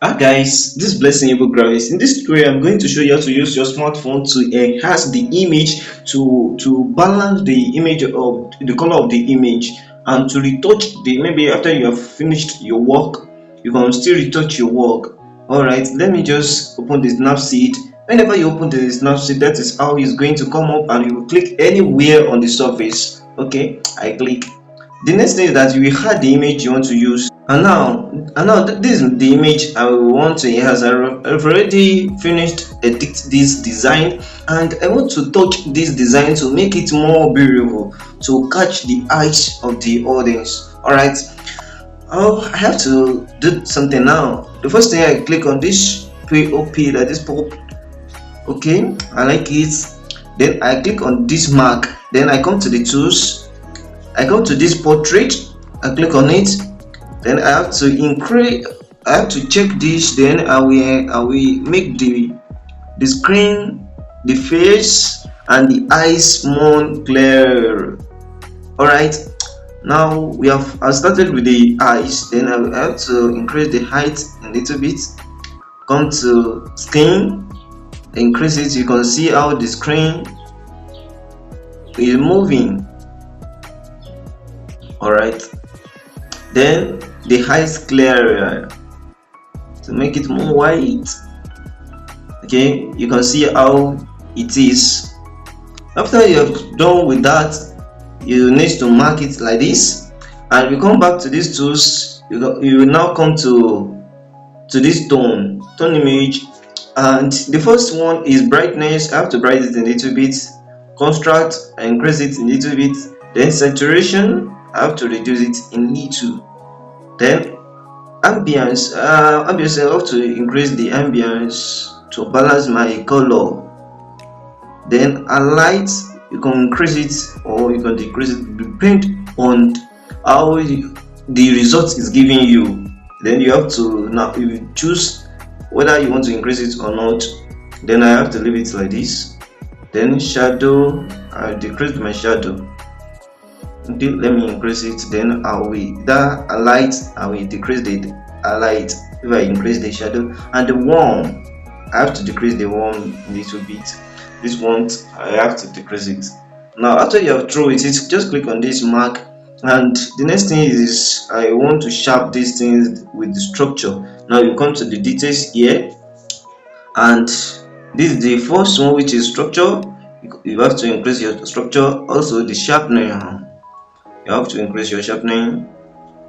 Hi guys, this is Blessing Able Grace. In this tutorial, I'm going to show you how to use your smartphone to enhance the image, to balance the image of the color of the image, and to retouch the maybe after you have finished your work, you can still retouch your work. All right, let me just open the Snapseed. Whenever you open the Snapseed, that is how it's going to come up, and you click anywhere on the surface. Okay, I click. The next thing is that you will add the image you want to use. And now this is the image I want to enhance. I've already finished edit this design, and I want to touch this design to make it more beautiful, to catch the eyes of the audience. All right. Oh, I have to do something now. The first thing, I click on this pop, that is pop. Okay, I like it. Then I click on this mark. Then I come to the tools. I come to this portrait. I click on it. Then I have to increase. I have to check this. Then I will make the screen, the face, and the eyes more clear. All right. Now I started with the eyes. Then I have to increase the height a little bit. Come to skin, increase it. You can see how the screen is moving. All right. Then the height clearer to make it more white. Okay, you can see how it is. After you have done with that, you need to mark it like this, and we come back to these tools. You will now come to this tone image, and the first one is brightness. I have to brighten it a little bit. Contrast, I increase it a little bit. Then saturation, I have to reduce it in little. Then ambience, I have to increase the ambience to balance my color. Then a light, you can increase it or you can decrease it, depend on how the result is giving you. Then you have to now you choose whether you want to increase it or not. Then I have to leave it like this. Then shadow, I decrease my shadow. Okay, let me increase it. Then I will decrease the light if I increase the shadow. And the warm, I have to decrease the warm a little bit. This one I have to decrease it. Now after you have thrown it, just click on this mark, and the next thing is I want to sharp these things with the structure. Now you come to the details here, and this is the first one, which is structure. You have to increase your structure. Also the sharpening, you have to increase your sharpening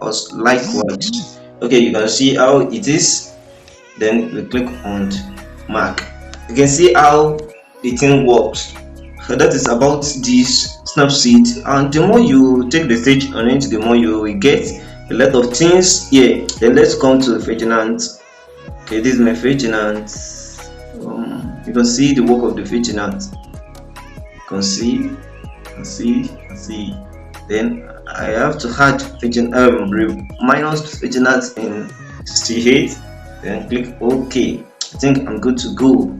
also likewise. Okay, you can see how it is. Then we click on mark. You can see how the thing works. So that is about this Snapseed, and the more you take the stage on it, the more you will get a lot of things here. Then let's come to the Ferdinand. Okay, this is my Ferdinand. You can see the work of the Ferdinand. You can see. Then I have to add minus Ferdinand in 68. Then click OK. I think I'm good to go.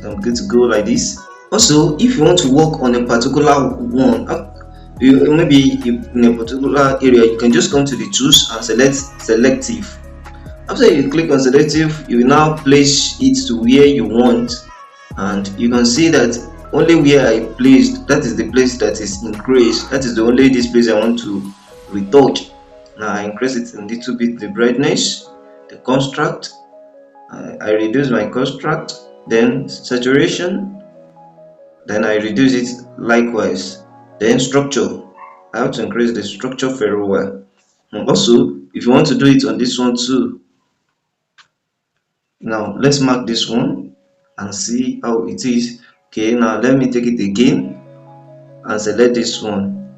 I'm good to go like this. Also, if you want to work on a particular one, maybe in a particular area, you can just come to the tools and select selective. After you click on selective, you will now place it to where you want, and you can see that only where I placed, that is the place that is increased. That is the only this place I want to retouch. Now I increase it a little bit, the brightness, the contrast. I reduce my contrast. Then saturation. Then I reduce it likewise. Then structure, I have to increase the structure very well. And also, if you want to do it on this one too, now let's mark this one and see how it is. Okay, now let me take it again and select this one.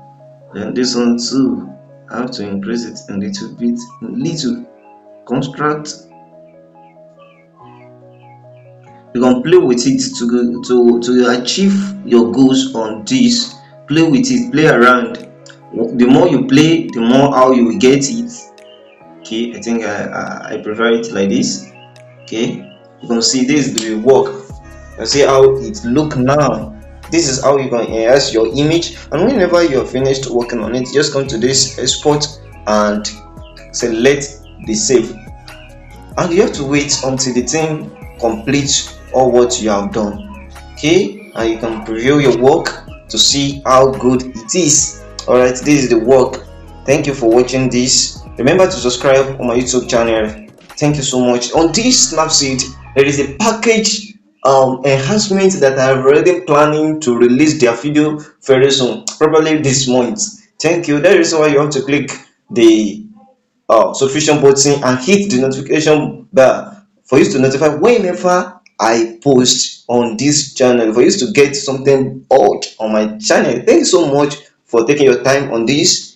Then this one too, I have to increase it a little bit, contrast. You can play with it to achieve your goals on this. Play with it, play around. The more you play, the more how you will get it. Okay, I think I prefer it like this. Okay, you can see this is the work. You can see how it look now. This is how you can enhance your image, and whenever you're finished working on it, just come to this export and select the save. and you have to wait until the team completes all what you have done. Okay, and you can preview your work to see how good it is. All right, this is the work. Thank you for watching this. Remember to subscribe on my YouTube channel. Thank you so much. On this Snapseed, there is a package enhancement that I'm already planning to release their video very soon, probably this month. Thank you. That is why you have to click the subscription button and hit the notification bell for you to notify whenever I post on this channel, for you to get something odd on my channel. Thank you so much for taking your time on this.